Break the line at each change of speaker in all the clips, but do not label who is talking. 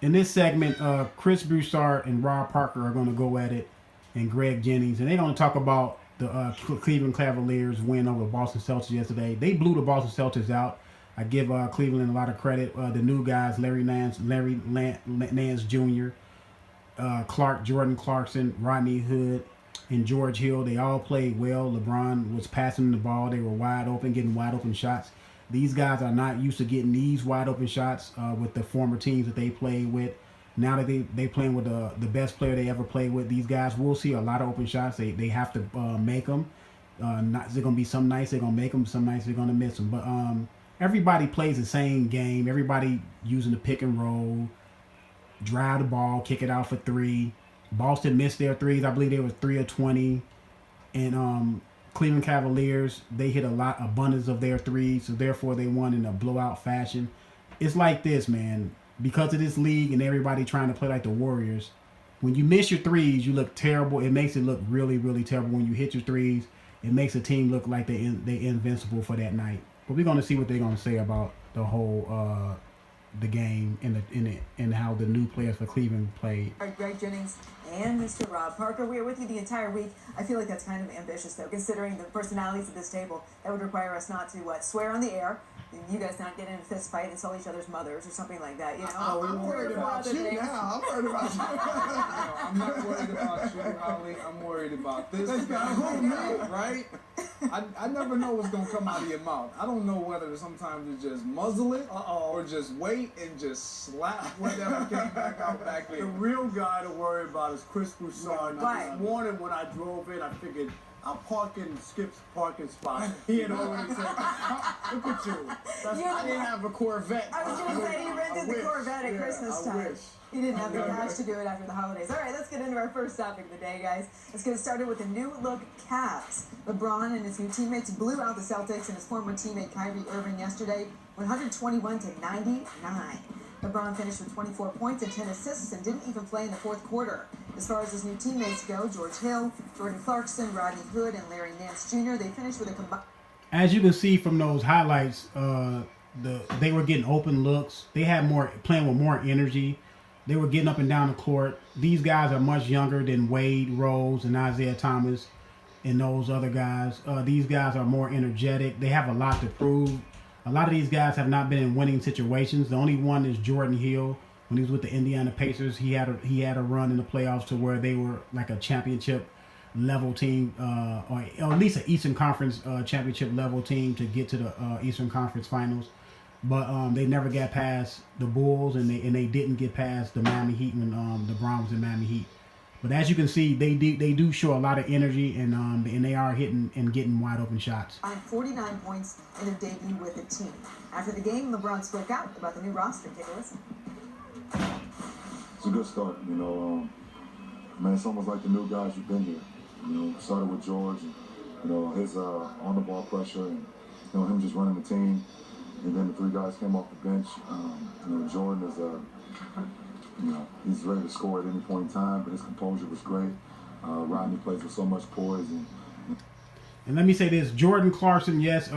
In this segment, Chris Broussard and Rob Parker are going to go at it, and Greg Jennings, and they're going to talk about the Cleveland Cavaliers win over the Boston Celtics yesterday. They blew the Boston Celtics out. I give Cleveland a lot of credit. The new guys, Larry Nance Jr., Jordan Clarkson, Rodney Hood, and George Hill, they all played well. LeBron was passing the ball. They were wide open, getting wide open shots. These guys are not used to getting these wide open shots with the former teams that they played with. Now that they playing with the best player they ever played with, these guys will see a lot of open shots. They have to make them. Not they're gonna be some nights they're gonna make them, some nights they're gonna miss them. But everybody plays the same game. Everybody using the pick and roll, drive the ball, kick it out for three. Boston missed their threes. I believe they were 3 of 20, and Cleveland Cavaliers, they hit abundance of their threes, so therefore they won in a blowout fashion. It's like this, man. Because of this league and everybody trying to play like the Warriors, when you miss your threes, you look terrible. It makes it look really, really terrible. When you hit your threes, it makes a team look like they're invincible for that night. But we're going to see what they're going to say about the whole the game and how the new players for Cleveland played.
All right, Greg Jennings and Mr. Rob Parker, we are with you the entire week. I feel like that's kind of ambitious, though, considering the personalities at this table. That would require us not to swear on the air. You guys not get in a fist fight and insult each other's mothers or something like that, you know?
I'm worried about you now. I'm worried about you. No, I'm not worried about you, Holly. I'm worried about this guy, right? I never know what's going to come out of your mouth. I don't know whether sometimes to just muzzle it or just wait and just slap whatever came back out back there.
The real guy to worry about is Chris Broussard. This morning when I drove in, I figured I'll park in Skip's parking spot. He had already said, look at you. I didn't have a Corvette.
I was going to say, you rented the Corvette at Christmas time. You didn't have the cash to do it after the holidays. All right, let's get into our first topic of the day, guys. Let's get started with the new look Cavs. LeBron and his new teammates blew out the Celtics and his former teammate Kyrie Irving yesterday, 121-99. LeBron finished with 24 points and 10 assists and didn't even play in the fourth quarter. As far as his new teammates go, George Hill, Jordan Clarkson, Rodney Hood, and Larry Nance Jr., they finished with a combined...
As you can see from those highlights, they were getting open looks. They had playing with more energy. They were getting up and down the court. These guys are much younger than Wade, Rose, and Isaiah Thomas and those other guys. These guys are more energetic. They have a lot to prove. A lot of these guys have not been in winning situations. The only one is Jordan Hill. When he was with the Indiana Pacers, he had a run in the playoffs to where they were like a championship level team, or at least an Eastern Conference championship level team to get to the Eastern Conference Finals. But they never got past the Bulls, and they didn't get past the Miami Heat when LeBron was in Miami Heat. But as you can see, they do show a lot of energy, and they are hitting and getting wide open shots.
49 points in their debut with the team. After the game, LeBron spoke out about the new roster. Take a listen.
It's a good start, man. It's almost like the new guys who've been here. Started with George, and his on the ball pressure, and him just running the team. And then the three guys came off the bench. Jordan is he's ready to score at any point in time, but his composure was great. Rodney plays with so much poise.
And let me say this: Jordan Clarkson, yes,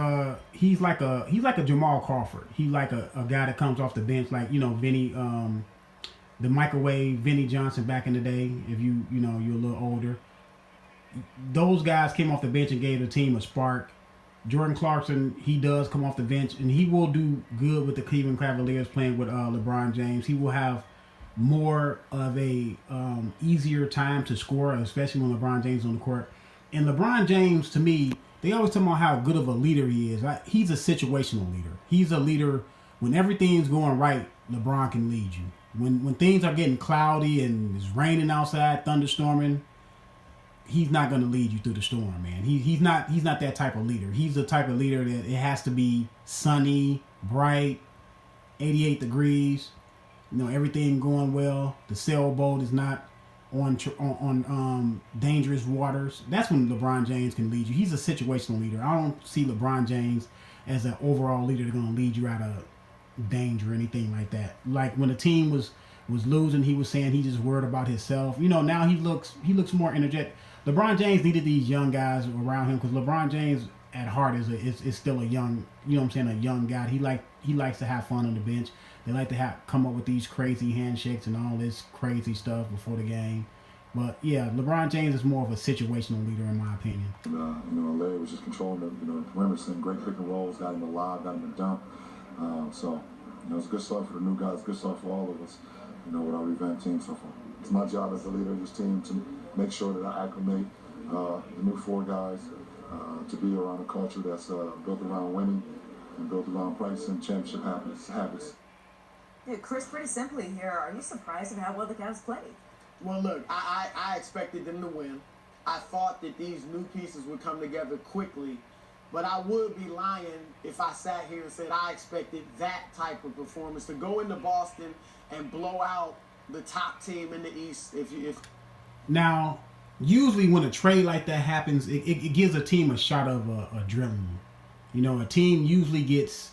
he's like a Jamal Crawford. He's like a guy that comes off the bench, like Vinny, the microwave Vinny Johnson back in the day. If you're a little older, those guys came off the bench and gave the team a spark. Jordan Clarkson, he does come off the bench, and he will do good with the Cleveland Cavaliers playing with LeBron James. He will have more of a easier time to score, especially when LeBron James is on the court. And LeBron James, to me, they always talk about how good of a leader he is. He's a situational leader. He's a leader when everything's going right. LeBron can lead you. When things are getting cloudy and it's raining outside, thunderstorming, he's not going to lead you through the storm, man. He's not that type of leader. He's the type of leader that it has to be sunny, bright, 88 degrees. Everything going well. The sailboat is not on dangerous waters. That's when LeBron James can lead you. He's a situational leader. I don't see LeBron James as an overall leader that's going to lead you out of danger or anything like that. Like when the team was losing, he was saying he just worried about himself. Now he looks more energetic. LeBron James needed these young guys around him because LeBron James at heart is still a young, a young guy. He likes to have fun on the bench. They like to come up with these crazy handshakes and all this crazy stuff before the game. But yeah, LeBron James is more of a situational leader in my opinion.
Larry was just controlling the perimeter, seeing great pick and rolls, got him the lob, got him the dump. It's a good start for the new guys, good start for all of us, with our revamped team so far. It's my job as the leader of this team to make sure that I acclimate the new 4 guys to be around a culture that's built around winning and built around practicing championship habits.
Yeah, Chris, pretty simply here, are you surprised at how well the Cavs played?
Well, look, I expected them to win. I thought that these new pieces would come together quickly, but I would be lying if I sat here and said I expected that type of performance to go into Boston and blow out the top team in the East.
Now, usually when a trade like that happens, it gives a team a shot of adrenaline. A team usually gets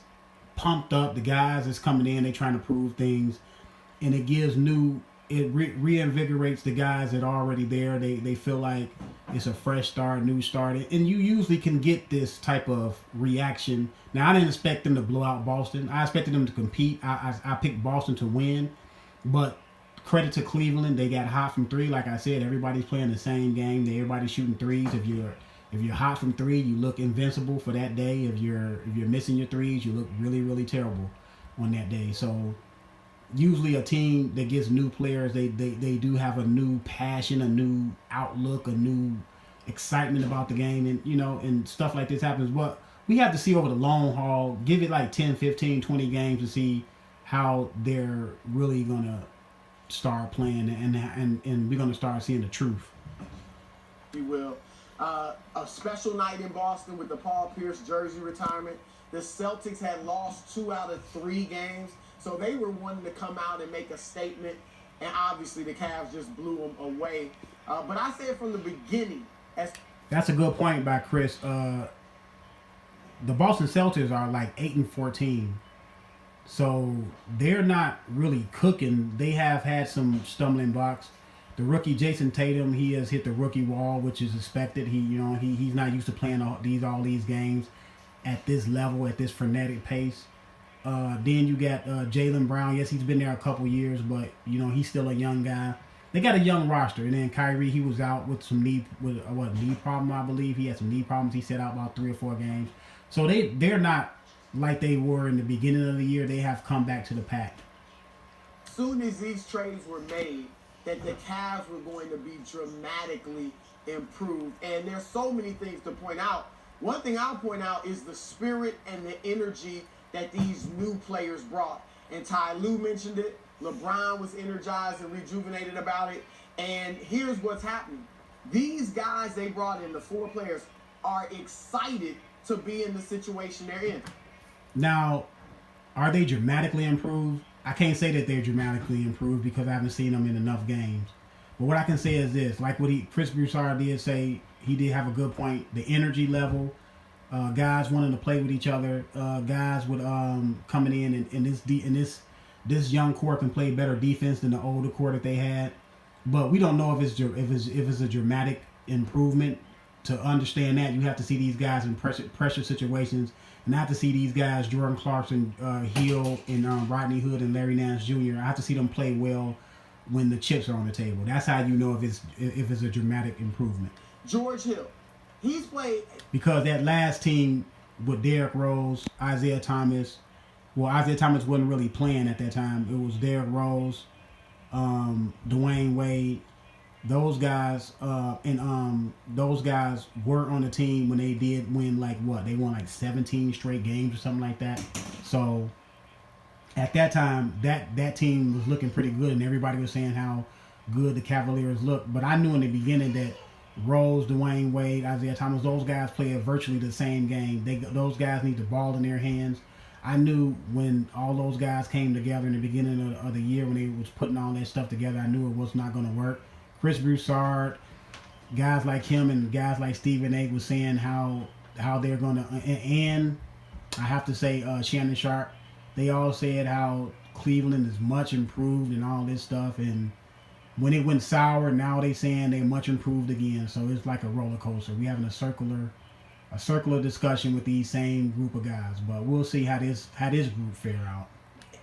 pumped up. The guys that's coming in, they trying to prove things, and it gives reinvigorates the guys that are already there. They feel like it's a fresh start, new start, and you usually can get this type of reaction. Now, I didn't expect them to blow out Boston. I expected them to compete. I picked Boston to win, but credit to Cleveland, they got hot from 3. Like I said, everybody's playing the same game. Everybody's shooting threes. If you're hot from 3, you look invincible for that day. If you're missing your threes, you look really, really terrible on that day. So usually a team that gets new players, they do have a new passion, a new outlook, a new excitement about the game, and stuff like this happens. But we have to see over the long haul, give it like 10, 15, 20 games to see how they're really going to start playing, and we're going to start seeing the truth.
You will. A special night in Boston with the Paul Pierce jersey retirement. The Celtics had lost 2 out of 3 games, so they were wanting to come out and make a statement, and obviously the Cavs just blew them away. But I said from the beginning,
that's a good point by Chris. The Boston Celtics are like 8-14. So they're not really cooking. They have had some stumbling blocks. The rookie Jason Tatum, he has hit the rookie wall, which is expected. He's not used to playing all these games at this level, at this frenetic pace. Then you got Jaylen Brown. Yes, he's been there a couple years, but he's still a young guy. They got a young roster, and then Kyrie, he was out with some knee problem, I believe. He had some knee problems. He sat out about 3 or 4 games. So they're not like they were in the beginning of the year. They have come back to the pack.
Soon as these trades were made, that the Cavs were going to be dramatically improved. And there's so many things to point out. One thing I'll point out is the spirit and the energy that these new players brought. And Ty Lue mentioned it. LeBron was energized and rejuvenated about it. And here's what's happening. These guys they brought in, the 4 players, are excited to be in the situation they're in.
Now, are they dramatically improved? I can't say that they're dramatically improved because I haven't seen them in enough games. But what I can say is this, like what Chris Broussard did say, he did have a good point. The energy level, guys wanting to play with each other, guys with coming in and this young core can play better defense than the older core that they had. But we don't know if it's a dramatic improvement. To understand that, you have to see these guys in pressure situations, and I have to see these guys, Jordan Clarkson, Hill, and Rodney Hood, and Larry Nance Jr. I have to see them play well when the chips are on the table. That's how you know if it's a dramatic improvement.
George Hill, he's played
because that last team with Derrick Rose, Isaiah Thomas. Well, Isaiah Thomas wasn't really playing at that time. It was Derrick Rose, Dwayne Wade. Those guys those guys were on the team when they did win they won 17 straight games or something like that. So at that time that team was looking pretty good, and everybody was saying how good the Cavaliers looked. But I knew in the beginning that Rose, Dwayne Wade, Isaiah Thomas, those guys play virtually the same game. Those guys need the ball in their hands. I knew when all those guys came together in the beginning of the year when they was putting all that stuff together, I knew it was not going to work. Chris Broussard, guys like him and guys like Stephen A. was saying how they're going to, and I have to say Shannon Sharp, they all said how Cleveland is much improved and all this stuff, and when it went sour, now they saying they're much improved again. So it's like a roller coaster. We having a circular discussion with these same group of guys, but we'll see how this group fare out.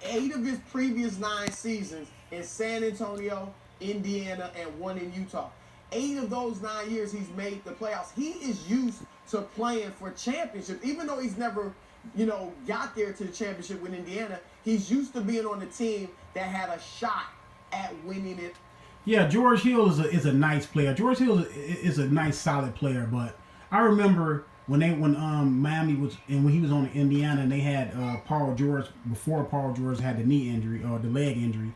8 of his previous 9 seasons in San Antonio, Indiana, and 1 in Utah. 8 of those 9 years he's made the playoffs. He is used to playing for championships. Even though he's never, got there to the championship with Indiana, he's used to being on a team that had a shot at winning it.
Yeah, George Hill is a nice player. George Hill is a nice, solid player. But I remember when Miami was, and when he was on Indiana, and they had Paul George, before Paul George had the knee injury or the leg injury,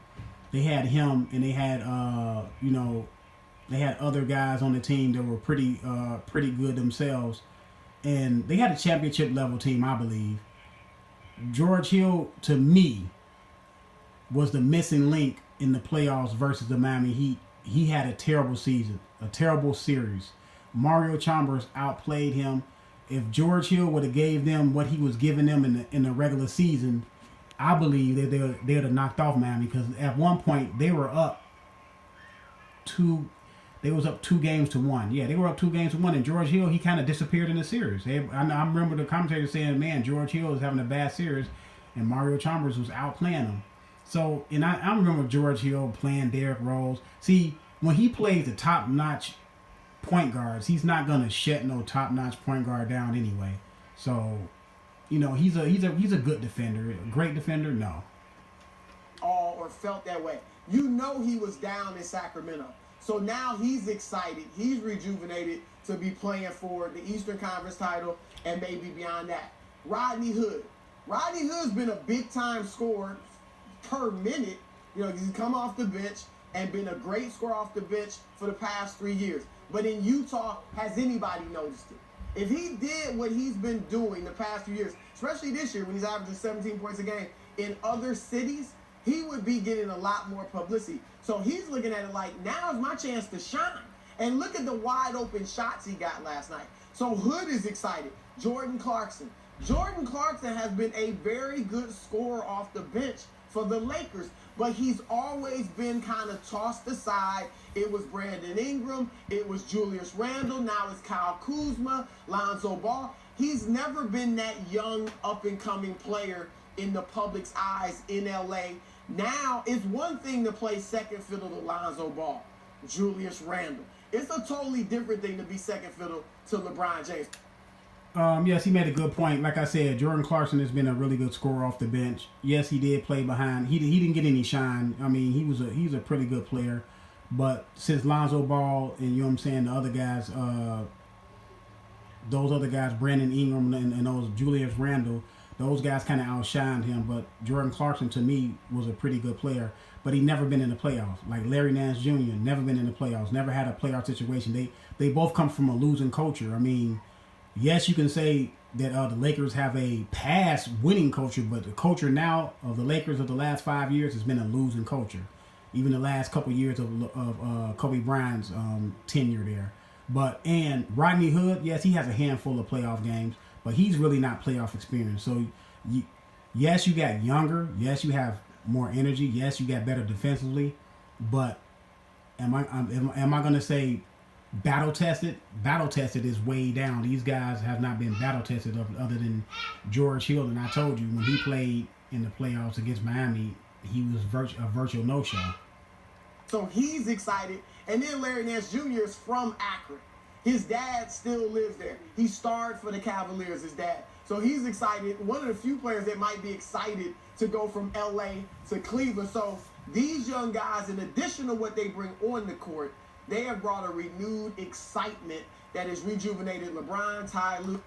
they had him, and they had they had other guys on the team that were pretty good themselves, and they had a championship level team, I believe. George Hill, to me, was the missing link in the playoffs versus the Miami Heat. He had a terrible season, a terrible series. Mario Chalmers outplayed him. If George Hill would have gave them what he was giving them in the regular season, I believe that they would have knocked off Miami, because at one point they were up 2 games to 1. Yeah, they were up 2 games to 1, and George Hill, he kind of disappeared in the series. I remember the commentator saying, "Man, George Hill is having a bad series," and Mario Chalmers was outplaying him. So, and I remember George Hill playing Derrick Rose. See, when he plays the top-notch point guards, he's not gonna shut no top-notch point guard down anyway. So, he's a good defender, a great defender. No,
or felt that way. He was down in Sacramento, so now he's excited. He's rejuvenated to be playing for the Eastern Conference title and maybe beyond that. Rodney Hood's been a big-time scorer per minute. He's come off the bench and been a great scorer off the bench for the past 3 years. But in Utah, has anybody noticed it? If he did what he's been doing the past few years, especially this year when he's averaging 17 points a game in other cities, he would be getting a lot more publicity. So he's looking at it like, now is my chance to shine. And look at the wide open shots he got last night. So Hood is excited. Jordan Clarkson has been a very good scorer off the bench for the Lakers, but he's always been kind of tossed aside. It was Brandon Ingram, it was Julius Randle, now it's Kyle Kuzma, Lonzo Ball. He's never been that young, up-and-coming player in the public's eyes in LA. Now, it's one thing to play second fiddle to Lonzo Ball, Julius Randle. It's a totally different thing to be second fiddle to LeBron James.
Yes, he made a good point. Like I said, Jordan Clarkson has been a really good scorer off the bench. Yes, he did play behind. He didn't get any shine. I mean, he's a pretty good player. But since Lonzo Ball and, the other guys, those other guys, Brandon Ingram and those Julius Randle, those guys kind of outshined him. But Jordan Clarkson, to me, was a pretty good player. But he never been in the playoffs. Like Larry Nance Jr., never been in the playoffs. Never had a playoff situation. They both come from a losing culture. I mean, yes, you can say that the Lakers have a past winning culture, but the culture now of the Lakers of the last 5 years has been a losing culture. Even the last couple years of Kobe Bryant's tenure there. And Rodney Hood, yes, he has a handful of playoff games, but he's really not playoff experience. So, yes, you got younger. Yes, you have more energy. Yes, you got better defensively. But am I going to say battle tested? Battle tested is way down. These guys have not been battle tested other than George Hill. And I told you, when he played in the playoffs against Miami, he was a virtual no-show.
So he's excited. And then Larry Nance Jr. is from Akron. His dad still lives there. He starred for the Cavaliers, his dad. So he's excited. One of the few players that might be excited to go from L.A. to Cleveland. So these young guys, in addition to what they bring on the court, they have brought a renewed excitement that has rejuvenated LeBron, Ty Lue,